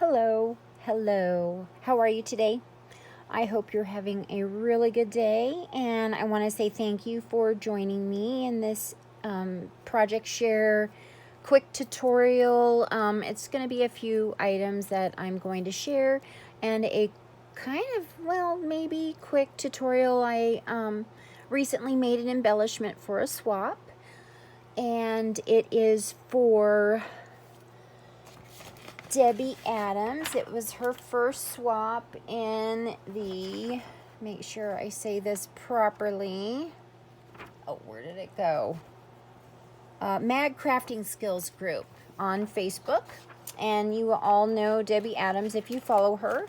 Hello, hello. How are you today? I hope you're having a really good day, and I want to say thank you for joining me in this project share quick tutorial. It's going to be a few items that I'm going to share and a kind of, well, maybe quick tutorial. I recently made an embellishment for a swap, and it is for Debbie Adams. It was her first swap in the, make sure I say this properly. Oh, where did it go? Mad Crafting Skills group on Facebook. And you all know Debbie Adams if you follow her.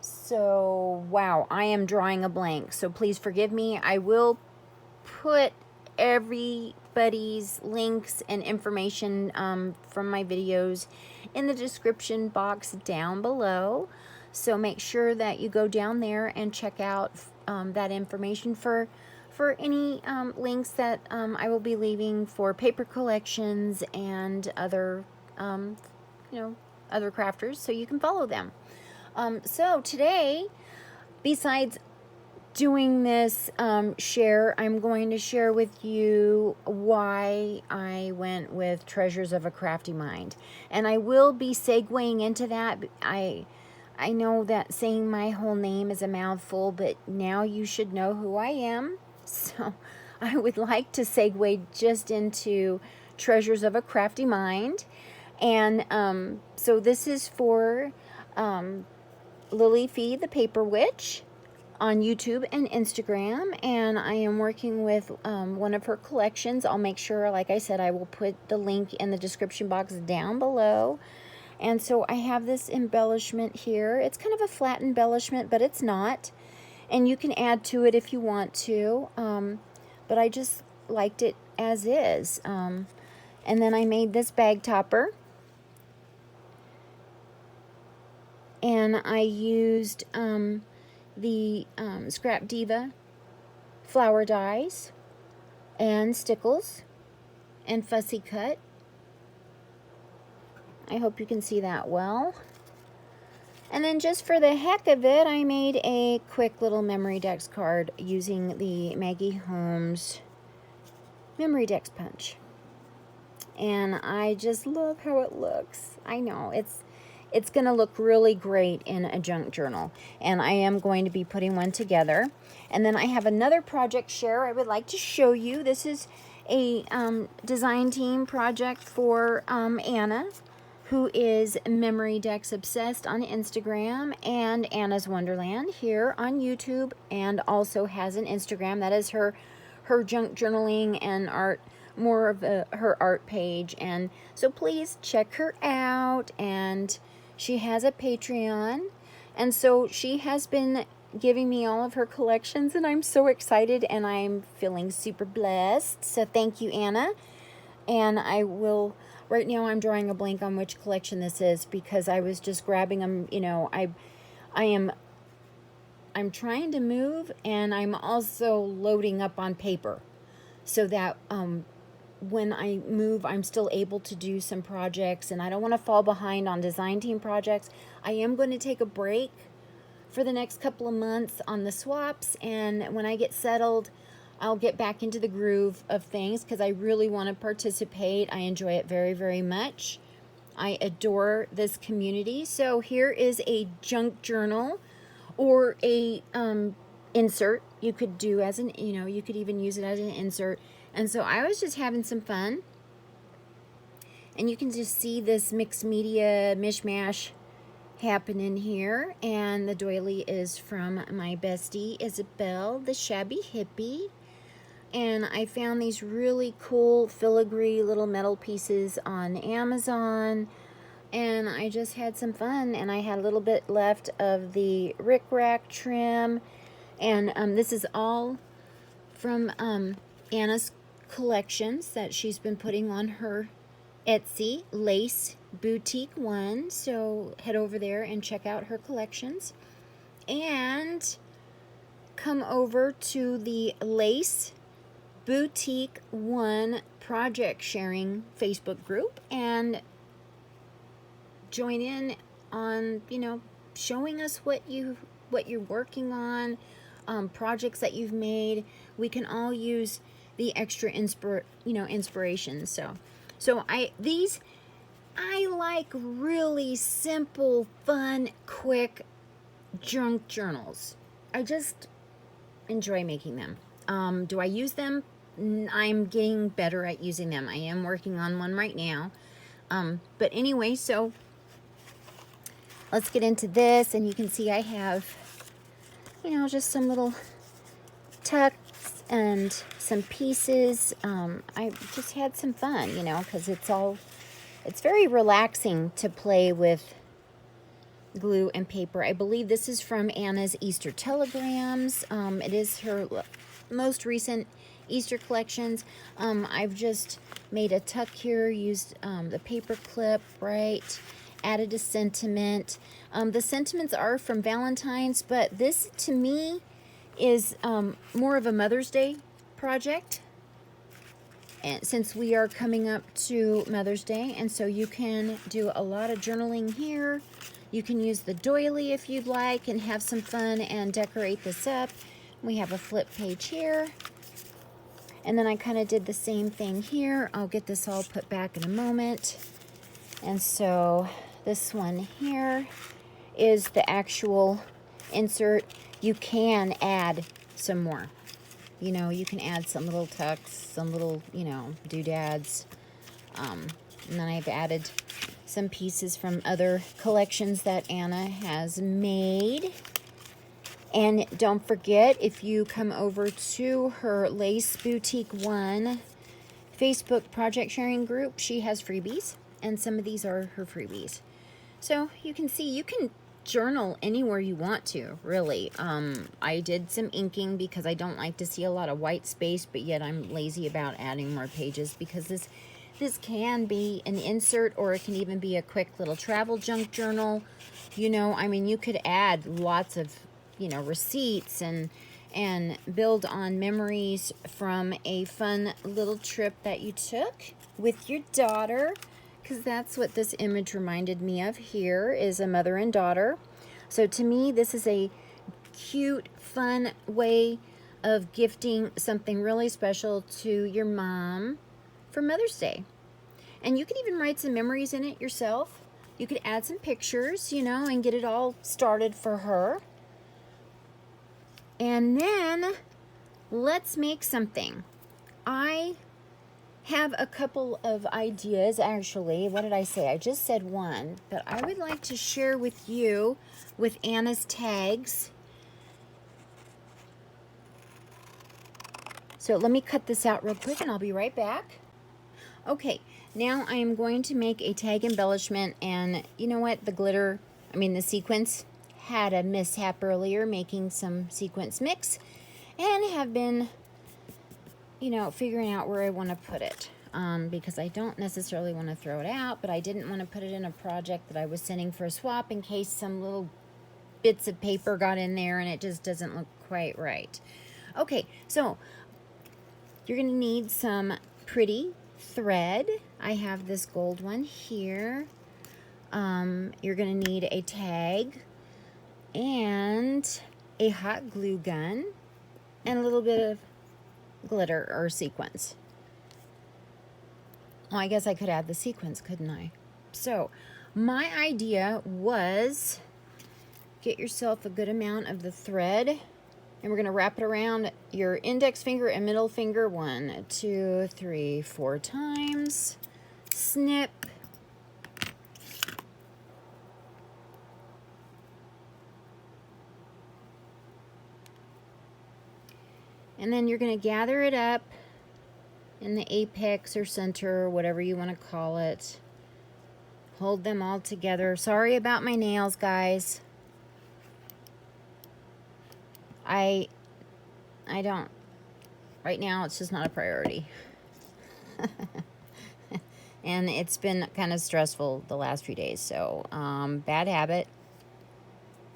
So, wow, I am drawing a blank. So please forgive me. I will put everybody's links and information from my videos in the description box down below. So make sure that you go down there and check out that information for any links that I will be leaving for paper collections and other other crafters, so you can follow them. So today, besides doing this share, I'm going to share with you why I went with Treasures of a Crafty Mind. And I will be segueing into that. I know that saying my whole name is a mouthful, but now you should know who I am. So I would like to segue just into Treasures of a Crafty Mind. And so this is for Lily Fee, the Paper Witch, on YouTube and Instagram, and I am working with one of her collections. I'll make sure, like I said, I will put the link in the description box down below. And so I have this embellishment here. It's kind of a flat embellishment, but it's not. And you can add to it if you want to, but I just liked it as is. And then I made this bag topper. And I used the Scrap Diva flower dies and stickles and fussy cut. I hope you can see that well. And then just for the heck of it, I made a quick little memory decks card using the Maggie Holmes memory decks punch. And I just love how it looks. I know it's going to look really great in a junk journal, and I am going to be putting one together. And then I have another project share I would like to show you. This is a design team project for Anna, who is Memory Decks Obsessed on Instagram, and Anna's Wonderland here on YouTube, and also has an Instagram. That is her junk journaling and art, more of her art page. And so please check her out. And she has a Patreon, and so she has been giving me all of her collections, and I'm so excited, and I'm feeling super blessed. So thank you, Anna. And I will, right now I'm drawing a blank on which collection this is, because I was just grabbing them. You know, I'm trying to move, and I'm also loading up on paper so that when I move, I'm still able to do some projects, and I don't want to fall behind on design team projects. I am going to take a break for the next couple of months on the swaps, and when I get settled, I'll get back into the groove of things, because I really want to participate. I enjoy it very, very much. I adore this community. So here is a junk journal, or a insert you could do as an, you could even use it as an insert. And so I was just having some fun. And you can just see this mixed media mishmash happening here. And the doily is from my bestie, Isabel, the Shabby Hippie. And I found these really cool filigree little metal pieces on Amazon. And I just had some fun. And I had a little bit left of the rickrack trim. And this is all from Anna's collections that she's been putting on her Etsy, Lace Boutique One. So head over there and check out her collections. And come over to the Lace Boutique One project sharing Facebook group and join in on, you know, showing us what you're working on, projects that you've made. We can all use the extra inspiration. So I like really simple, fun, quick junk journals. I just enjoy making them. Do I use them? I'm getting better at using them. I am working on one right now. But anyway, so let's get into this, and you can see I have, you know, just some little tucks and some pieces. I just had some fun, you know, because it's very relaxing to play with glue and paper. I believe this is from Anna's Easter Telegrams. It is her most recent Easter collections. I've just made a tuck here, used the paper clip, right? Added a sentiment. The sentiments are from Valentine's, but this to me is more of a Mother's Day project. And since we are coming up to Mother's Day, and so you can do a lot of journaling here. You can use the doily if you'd like and have some fun and decorate this up. We have a flip page here. And then I kind of did the same thing here. I'll get this all put back in a moment. And so this one here is the actual insert. You can add some more. You know, you can add some little tucks, some little, you know, doodads. And then I've added some pieces from other collections that Anna has made. And don't forget, if you come over to her Lace Boutique 1 Facebook project sharing group, she has freebies, and some of these are her freebies. So you can see, you can journal anywhere you want to, really. I did some inking because I don't like to see a lot of white space, but yet I'm lazy about adding more pages, because this can be an insert, or it can even be a quick little travel junk journal. You know, I mean, you could add lots of, you know, receipts and build on memories from a fun little trip that you took with your daughter, because that's what this image reminded me of here, is a mother and daughter. So to me, this is a cute, fun way of gifting something really special to your mom for Mother's Day. And you can even write some memories in it yourself. You could add some pictures, you know, and get it all started for her. And then let's make something. I have a couple of ideas, actually. What did I say? I just said one, but I would like to share with you with Anna's tags. So let me cut this out real quick and I'll be right back. Okay, now I am going to make a tag embellishment, and you know what? The sequins had a mishap earlier making some sequence mix, and have been, you know, figuring out where I want to put it, because I don't necessarily want to throw it out, but I didn't want to put it in a project that I was sending for a swap in case some little bits of paper got in there and it just doesn't look quite right. Okay, so you're going to need some pretty thread. I have this gold one here. You're going to need a tag and a hot glue gun and a little bit of glitter or sequins. Well, I guess I could add the sequins, couldn't I? So my idea was, get yourself a good amount of the thread, and we're going to wrap it around your index finger and middle finger 1, 2, 3, 4 times. Snip. And then you're going to gather it up in the apex or center, or whatever you want to call it. Hold them all together. Sorry about my nails, guys. I don't. Right now, it's just not a priority. And it's been kind of stressful the last few days. So, bad habit.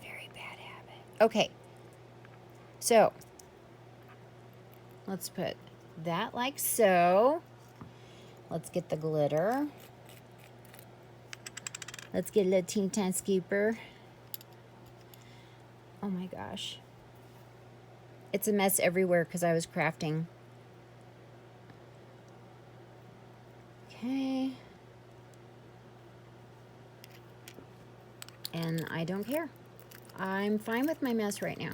Very bad habit. Okay. So, let's put that like so. Let's get the glitter. Let's get a little teeny tiny scooper. Oh my gosh. It's a mess everywhere because I was crafting. Okay. And I don't care. I'm fine with my mess right now.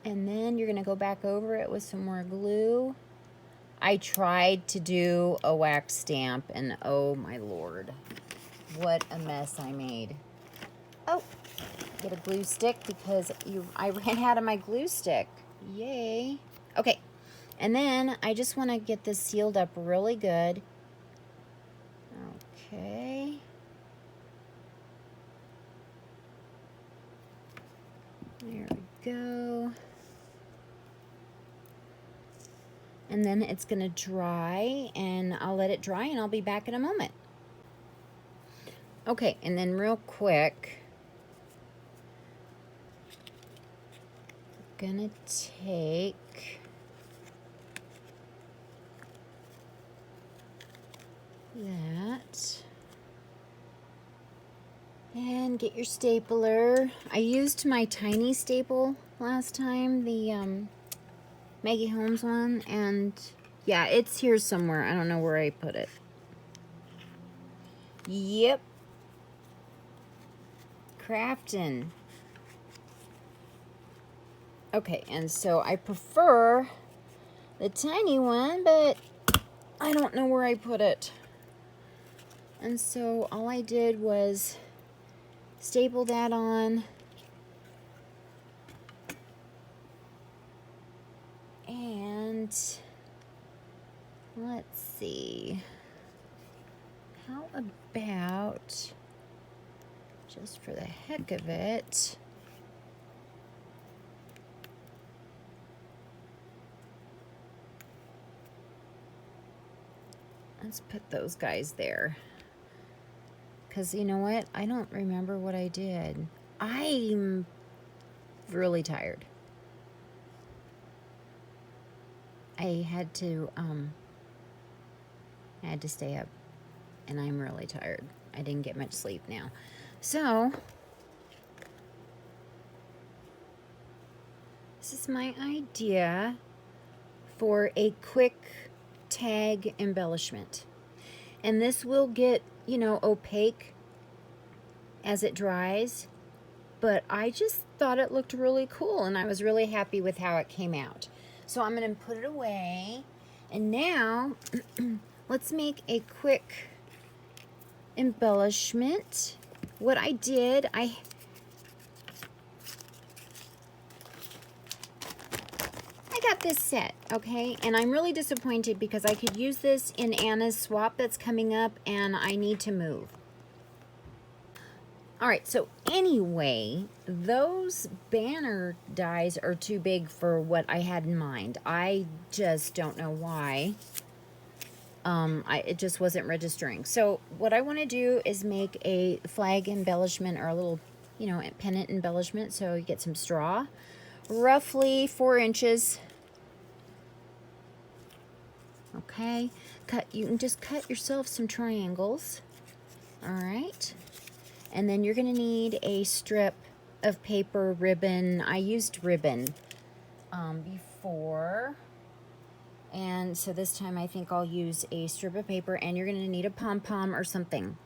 And then you're going to go back over it with some more glue. I tried to do a wax stamp, and oh my lord, what a mess I made. Oh, get a glue stick because I ran out of my glue stick. Yay. Okay, and then I just want to get this sealed up really good. Okay. There we go. And then it's going to dry, and I'll let it dry, and I'll be back in a moment. Okay, and then real quick, I'm going to take that and get your stapler. I used my tiny staple last time, the Maggie Holmes one, and yeah, it's here somewhere. I don't know where I put it. Yep. Craftin'. Okay, and so I prefer the tiny one, but I don't know where I put it. And so all I did was staple that on. And let's see. How about, just for the heck of it, let's put those guys there. Because you know what? I don't remember what I did. I'm really tired. I had to stay up, and I'm really tired. I didn't get much sleep now. So, this is my idea for a quick tag embellishment. And this will get, you know, opaque as it dries, but I just thought it looked really cool, and I was really happy with how it came out. So I'm going to put it away, and now let's make a quick embellishment. What I did, I got this set, okay, and I'm really disappointed because I could use this in Anna's swap that's coming up, and I need to move. All right, so anyway, those banner dies are too big for what I had in mind. I just don't know why. It just wasn't registering. So what I want to do is make a flag embellishment, or a little, you know, pennant embellishment. So you get some straw, roughly 4 inches. Okay, you can just cut yourself some triangles. All right. And then you're going to need a strip of paper, ribbon. I used ribbon before. And so this time I think I'll use a strip of paper, and you're going to need a pom-pom or something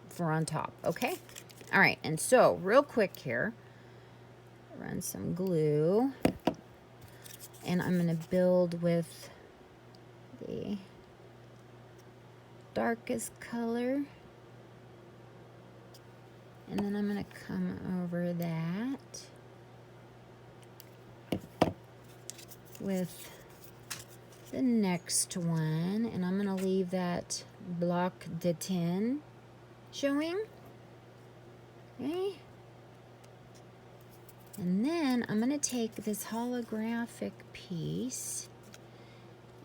for on top, okay? All right, and so real quick here, run some glue. And I'm going to build with the darkest color. And then I'm going to come over that with the next one, and I'm going to leave that bloc de tin showing. Okay. And then I'm going to take this holographic piece,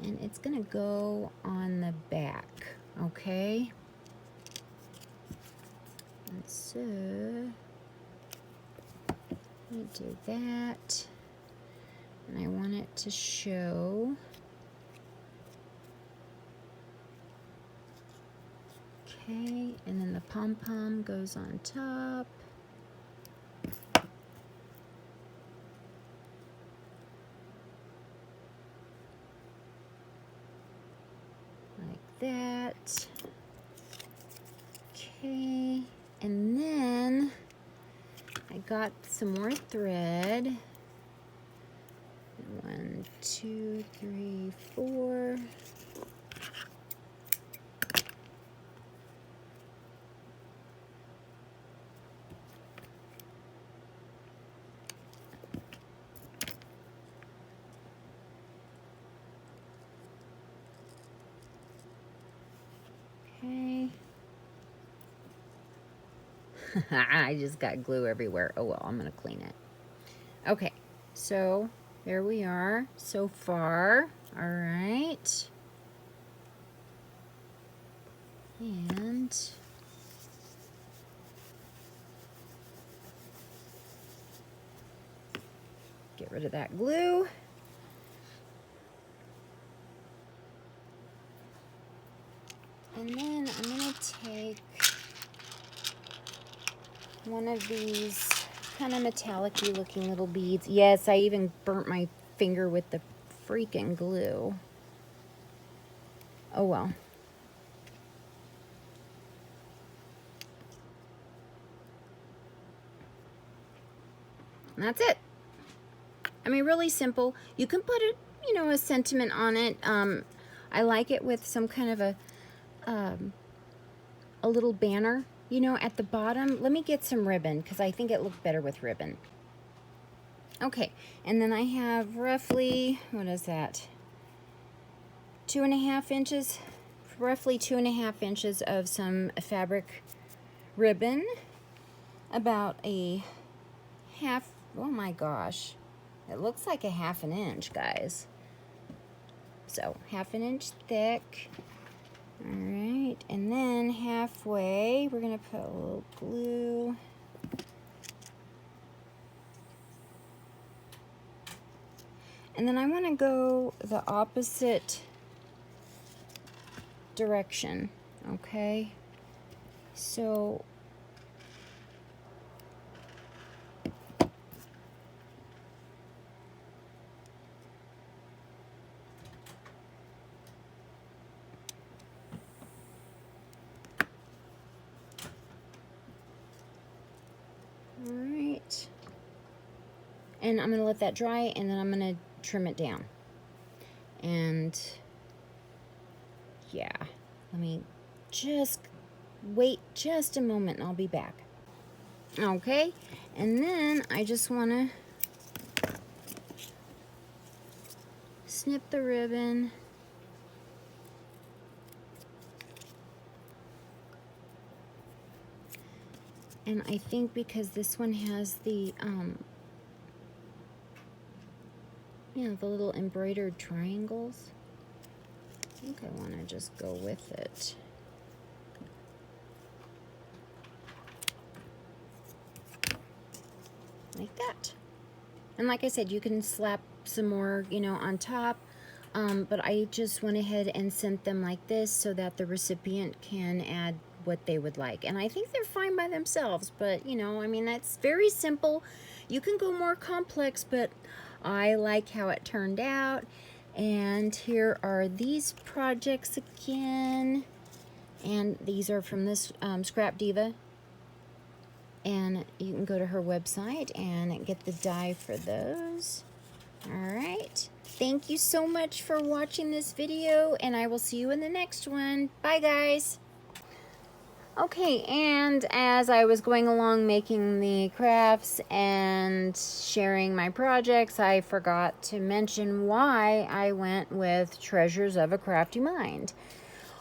and it's going to go on the back, okay? And so, let me do that, and I want it to show Okay, and then the pom-pom goes on top. Like that. Okay, and then I got some more thread. 1, 2, 3, 4. Okay. I just got glue everywhere. Oh well, I'm gonna clean it. Okay, so there we are so far. All right. And get rid of that glue. And then I'm gonna take one of these kind of metallic-y looking little beads. Yes, I even burnt my finger with the freaking glue. Oh well. And that's it. I mean, really simple. You can put it, you know, a sentiment on it. I like it with some kind of a little banner, you know, at the bottom. Let me get some ribbon because I think it looked better with ribbon. Okay, and then I have roughly, what is that? 2.5 inches, roughly 2.5 inches of some fabric ribbon. About a half, oh my gosh, it looks like a 1/2 inch, guys. So 1/2 inch thick. All right, and then halfway, we're gonna put a little glue. And then I wanna go the opposite direction, okay? So all right, and I'm gonna let that dry, and then I'm gonna trim it down. And yeah, let me just wait just a moment and I'll be back. Okay, and then I just want to snip the ribbon. And I think because this one has the you know, the little embroidered triangles, I think I want to just go with it. Like that. And like I said, you can slap some more, you know, on top. But I just went ahead and sent them like this so that the recipient can add what they would like. And I think they're fine by themselves, but you know, I mean, that's very simple. You can go more complex, but I like how it turned out. And here are these projects again. And these are from this Scrap Diva. And you can go to her website and get the die for those. All right. Thank you so much for watching this video, and I will see you in the next one. Bye, guys. Okay, and as I was going along making the crafts and sharing my projects, I forgot to mention why I went with Treasures of a Crafty Mind.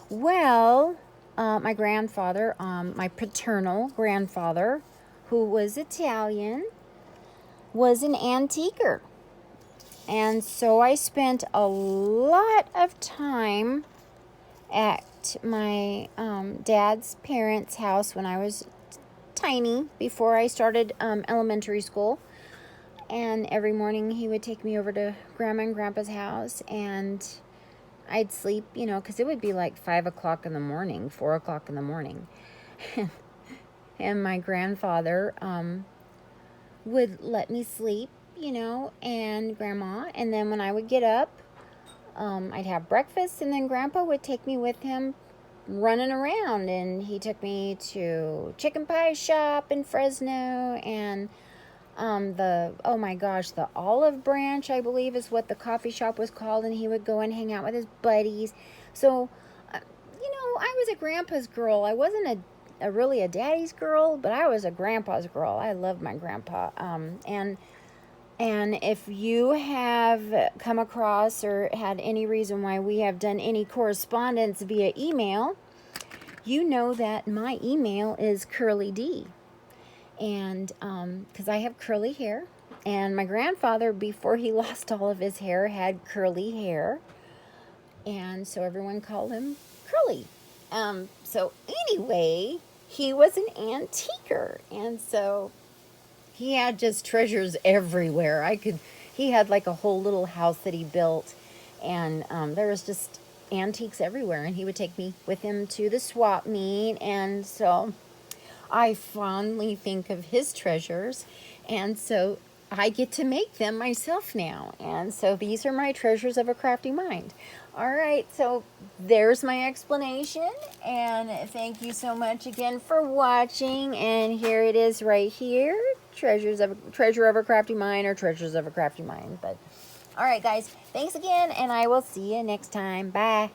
Well, my grandfather, my paternal grandfather, who was Italian, was an antiquer. And so I spent a lot of time at my dad's parents' house when I was tiny, before I started elementary school. And every morning he would take me over to Grandma and Grandpa's house, and I'd sleep, you know, because it would be like 5 o'clock in the morning, 4 o'clock in the morning. And my grandfather would let me sleep, you know, and Grandma. And then when I would get up, I'd have breakfast, and then Grandpa would take me with him running around. And he took me to chicken pie shop in Fresno, and oh my gosh, the Olive Branch, I believe, is what the coffee shop was called. And he would go and hang out with his buddies. So, you know, I was a grandpa's girl. I wasn't really a daddy's girl, but I was a grandpa's girl. I loved my grandpa. And if you have come across or had any reason why we have done any correspondence via email, you know that my email is Curly D. And because I have curly hair, and my grandfather, before he lost all of his hair, had curly hair, and so everyone called him Curly. So anyway, he was an antiquer, and so he had just treasures everywhere. He had like a whole little house that he built, and there was just antiques everywhere, and he would take me with him to the swap meet. And so I fondly think of his treasures, and so I get to make them myself now. And so these are my treasures of a crafty mind. All right, so there's my explanation, and thank you so much again for watching. And here it is right here, treasure of a crafty mind, or treasures of a crafty mind. But all right, guys, thanks again, and I will see you next time. Bye.